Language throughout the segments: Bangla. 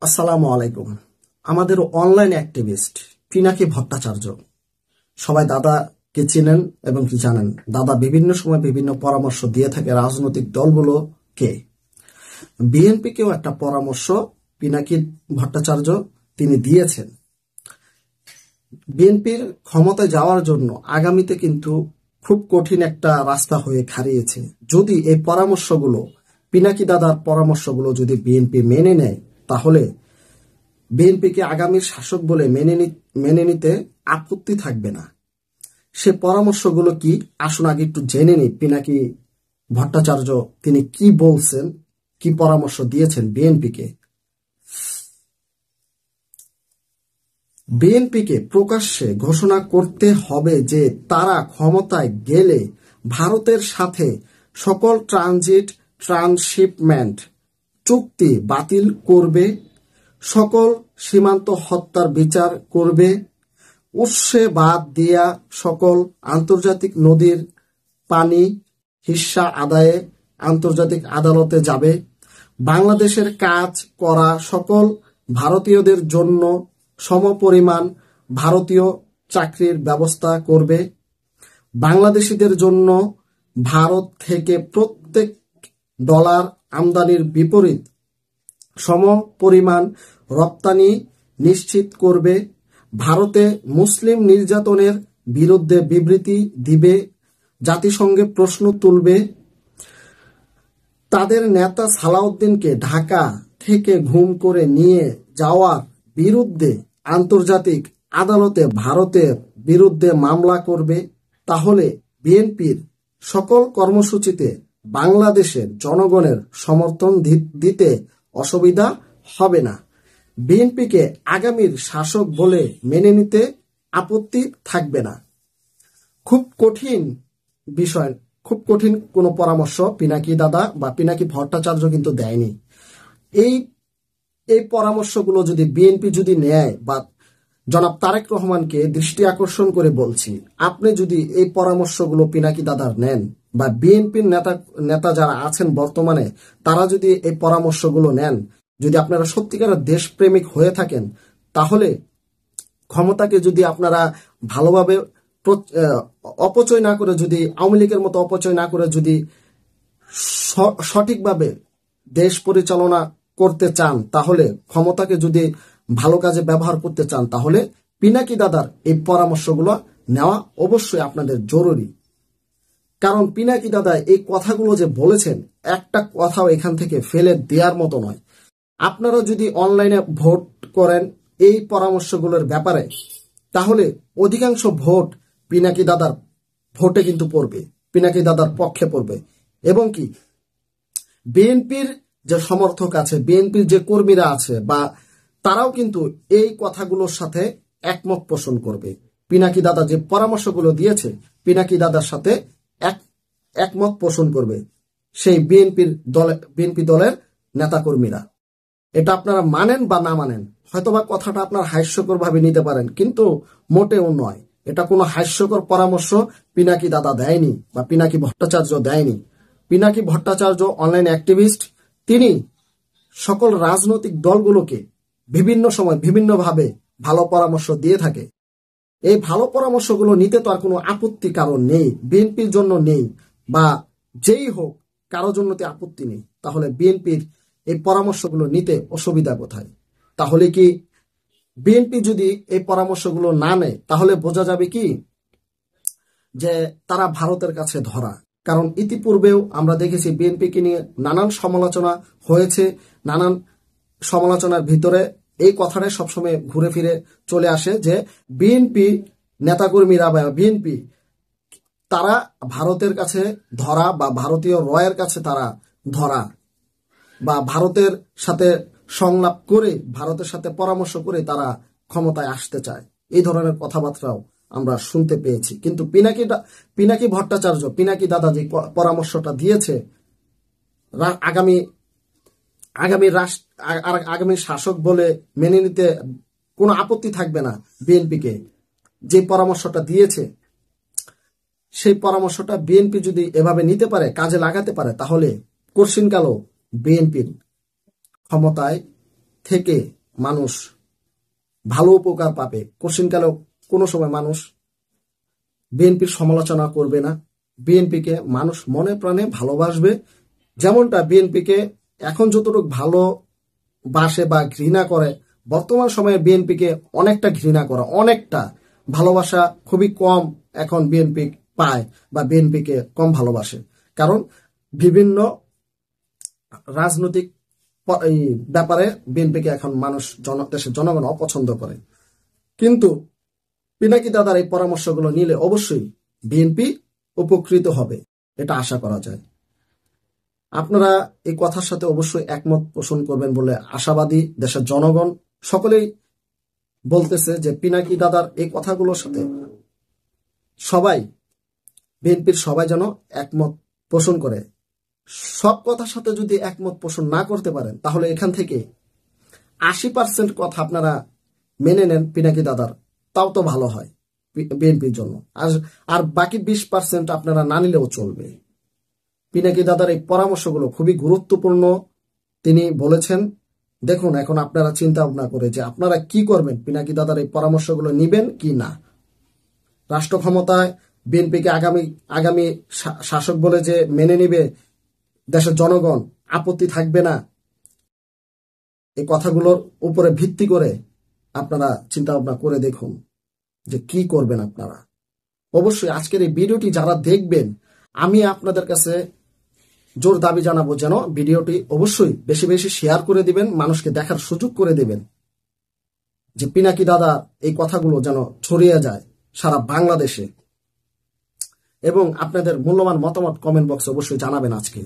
আসসালামু আলাইকুম। আমাদের অনলাইন অ্যাক্টিভিস্ট পিনাকি ভট্টাচার্য, সবাই দাদাকে চেনেন এবং কি জানেন। দাদা বিভিন্ন সময় বিভিন্ন পরামর্শ দিয়ে থাকে রাজনৈতিক দলগুলোকে। বিএনপিকেও একটা পরামর্শ পিনাকি ভট্টাচার্য তিনি দিয়েছেন। বিএনপির ক্ষমতায় যাওয়ার জন্য আগামীতে কিন্তু খুব কঠিন একটা রাস্তা হয়ে খাড়িয়েছে। যদি এই পরামর্শগুলো, পিনাকি দাদার পরামর্শগুলো যদি বিএনপি মেনে নেয়, তাহলে বিএনপিকে আগামীর শাসক বলে মেনে নিতে আপত্তি থাকবে না। সে পরামর্শগুলো কি, আসুন আগে একটু জেনে নিই পিনাকি ভট্টাচার্য তিনি কি বলছেন, কি পরামর্শ দিয়েছেন বিএনপিকে। বিএনপিকে প্রকাশ্যে ঘোষণা করতে হবে যে তারা ক্ষমতায় গেলে ভারতের সাথে সকল ট্রান্সশিপমেন্ট চুক্তি বাতিল করবে, সকল সীমান্ত হত্যার বিচার করবে, উৎসে বাদ দিয়া সকল আন্তর্জাতিক নদীর পানি হিস্সা আদায়ে আন্তর্জাতিক আদালতে যাবে, বাংলাদেশের কাজ করা সকল ভারতীয়দের জন্য সমপরিমাণ ভারতীয় চাকরির ব্যবস্থা করবে, বাংলাদেশিদের জন্য ভারত থেকে প্রত্যেক ডলার আমদানির বিপরীত সমপরিমাণ রপ্তানি নিশ্চিত করবে, ভারতে মুসলিম নির্যাতনের বিরুদ্ধে বিবৃতি দিবে, জাতিসংঘে প্রশ্ন তুলবে, তাদের নেতা সালাউদ্দিনকে ঢাকা থেকে গুম করে নিয়ে যাওয়ার বিরুদ্ধে আন্তর্জাতিক আদালতে ভারতের বিরুদ্ধে মামলা করবে। তাহলে বিএনপির সকল কর্মসূচিতে বাংলাদেশের জনগণের সমর্থন দিতে অসুবিধা হবে না। বিএনপিকে আগামীর শাসক বলে মেনে নিতে আপত্তি থাকবে না। খুব কঠিন বিষয়, খুব কঠিন কোনো পরামর্শ পিনাকি দাদা বা পিনাকি ভট্টাচার্য কিন্তু দেয়নি। এই পরামর্শগুলো যদি বিএনপি যদি নেয়, বা জনাব তারেক রহমানকে দৃষ্টি আকর্ষণ করে বলছি, আপনি যদি এই পরামর্শগুলো পিনাকি দাদার নেন, বা বিএনপির নেতা যারা আছেন বর্তমানে তারা যদি এই পরামর্শগুলো নেন, যদি আপনারা সত্যিকারের দেশপ্রেমিক হয়ে থাকেন, তাহলে ক্ষমতাকে যদি আপনারা ভালোভাবে অপচয় না করে, যদি আওয়ামী লীগের মতো অপচয় না করে, যদি সঠিকভাবে দেশ পরিচালনা করতে চান, তাহলে ক্ষমতাকে যদি ভালো কাজে ব্যবহার করতে চান, তাহলে পিনাকি দাদার এই পরামর্শগুলো নেওয়া অবশ্যই আপনাদের জরুরি। কারণ পিনাকি দাদা এই কথাগুলো যে বলেছেন, একটা কথাও এখান থেকে ফেলে দেওয়ার মতো নয়। আপনারা যদি অনলাইনে ভোট করেন এই পরামর্শগুলোর ব্যাপারে, তাহলে অধিকাংশ ভোট পিনাকি দাদার ভোটে কিন্তু পড়বে, পিনাকি দাদার পক্ষে পড়বে। এবং কি বিএনপির যে সমর্থক আছে, বিএনপির যে কর্মীরা আছে, বা তারাও কিন্তু এই কথাগুলোর সাথে একমত পোষণ করবে। পিনাকি দাদা যে পরামর্শগুলো দিয়েছে, পিনাকি দাদার সাথে একমত পোষণ করবে সেই বিএনপি দলের নেতাকর্মীরা। এটা আপনারা মানেন বা না মানেন, হয়তোবা কথাটা আপনার হাস্যকর ভাবে নিতে পারেন, কিন্তু মোটেও নয়। এটা কোনো হাস্যকর পরামর্শ পিনাকি দাদা দেয়নি, বা পিনাকি ভট্টাচার্য দেয়নি। পিনাকি ভট্টাচার্য অনলাইন অ্যাক্টিভিস্ট, তিনি সকল রাজনৈতিক দলগুলোকে বিভিন্ন সময় বিভিন্নভাবে ভালো পরামর্শ দিয়ে থাকে। এই ভালো পরামর্শগুলো নিতে তো আর কোনো আপত্তি কারণ নেই, বিএনপির জন্য নেই, বা যেই হোক কারো জন্য তো আপত্তি নেই। তাহলে বিএনপির এই পরামর্শগুলো নিতে অসুবিধা কোথায়? তাহলে কি বিএনপি যদি এই পরামর্শগুলো না নেয়, তাহলে বোঝা যাবে কি যে তারা ভারতের কাছে ধরা। কারণ ইতিপূর্বেও আমরা দেখেছি বিএনপিকে নিয়ে নানান সমালোচনা হয়েছে। নানান সমালোচনার ভিতরে এই কথাটাই সবসময় ঘুরে ফিরে চলে আসে যে বিএনপি নেতাকর্মীরা বা বিএনপি তারা ভারতের কাছে ধরা, বা ভারতীয় রয়ের কাছে তারা ধরা, বা ভারতের সাথে সংলাপ করে, ভারতের সাথে পরামর্শ করে তারা ক্ষমতায় আসতে চায়। এই ধরনের কথাবার্তাও আমরা শুনতে পেয়েছি। কিন্তু পিনাকি ভট্টাচার্য, পিনাকি দাদা যে পরামর্শটা দিয়েছে, আগামী শাসক বলে মেনে নিতে কোনো আপত্তি থাকবে না বিএনপিকে, যে পরামর্শটা দিয়েছে, সেই পরামর্শটা বিএনপি যদি এভাবে নিতে পারে, কাজে লাগাতে পারে, তাহলে কঠিনকালেও বিএনপির ক্ষমতায় থেকে মানুষ ভালো উপকার পাবে। কোশ্চিনকালেও কোনো সময় মানুষ বিএনপির সমালোচনা করবে না। বিএনপিকে মানুষ মনে প্রাণে ভালোবাসবে। যেমনটা বিএনপিকে এখন যতটুকু ভালোবাসে বা ঘৃণা করে, বর্তমান সময়ে বিএনপিকে অনেকটা ঘৃণা করা, অনেকটা ভালোবাসা খুবই কম এখন বিএনপি পায় বা বিএনপিকে কম ভালোবাসে। কারণ বিভিন্ন রাজনৈতিক এই ব্যাপারে বিএনপিকে এখন মানুষ দেশের জনগণ অপছন্দ করে। কিন্তু পিনাকি দাদার এই পরামর্শগুলো নিলে অবশ্যই বিএনপি উপকৃত হবে, এটা আশা করা যায়। আপনারা এই কথার সাথে অবশ্যই একমত পোষণ করবেন বলে আশাবাদী। দেশের জনগণ সকলেই বলতেছে যে পিনাকি দাদার এই কথাগুলোর সাথে সবাই, বিএনপির সবাই যেন একমত পোষণ করে। সব কথার সাথে যদি একমত পোষণ না করতে পারেন, তাহলে এখান থেকে 80% কথা আপনারা মেনে নেন পিনাকি দাদার, তাও তো ভালো হয় বিএনপির জন্য। আর বাকি 20% আপনারা না নিলেও চলবে। পিনাকি দাদার এই পরামর্শগুলো খুবই গুরুত্বপূর্ণ তিনি বলেছেন। দেখুন এখন আপনারা চিন্তা ভাবনা করে যে আপনারা কি করবেন, পিনাকি দাদার এই পরামর্শগুলো নিবেন কি না। রাষ্ট্র ক্ষমতায় বিএনপিকে আগামী শাসক বলে যে মেনে নিবে দেশের জনগণ, আপত্তি থাকবে না, এই কথাগুলোর উপরে ভিত্তি করে আপনারা চিন্তা ভাবনা করে দেখুন যে কি করবেন আপনারা। অবশ্যই আজকের এই ভিডিওটি যারা দেখবেন, আমি আপনাদের কাছে জোর দাবি জানাবো যেন ভিডিওটি অবশ্যই বেশি বেশি শেয়ার করে দিবেন, মানুষকে দেখার সুযোগ করে দিবেন, যে পিনাকি দাদা এই কথাগুলো যেন ছড়িয়ে যায় সারা বাংলাদেশে। এবং আপনাদের মূল্যবান মতামত কমেন্ট বক্সে অবশ্যই জানাবেন। আজকে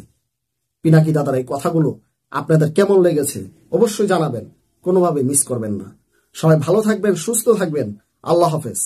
পিনাকি দাদার এই কথাগুলো আপনাদের কেমন লেগেছে অবশ্যই জানাবেন, কোনোভাবে মিস করবেন না। সবাই ভালো থাকবেন, সুস্থ থাকবেন। আল্লাহ হাফেজ।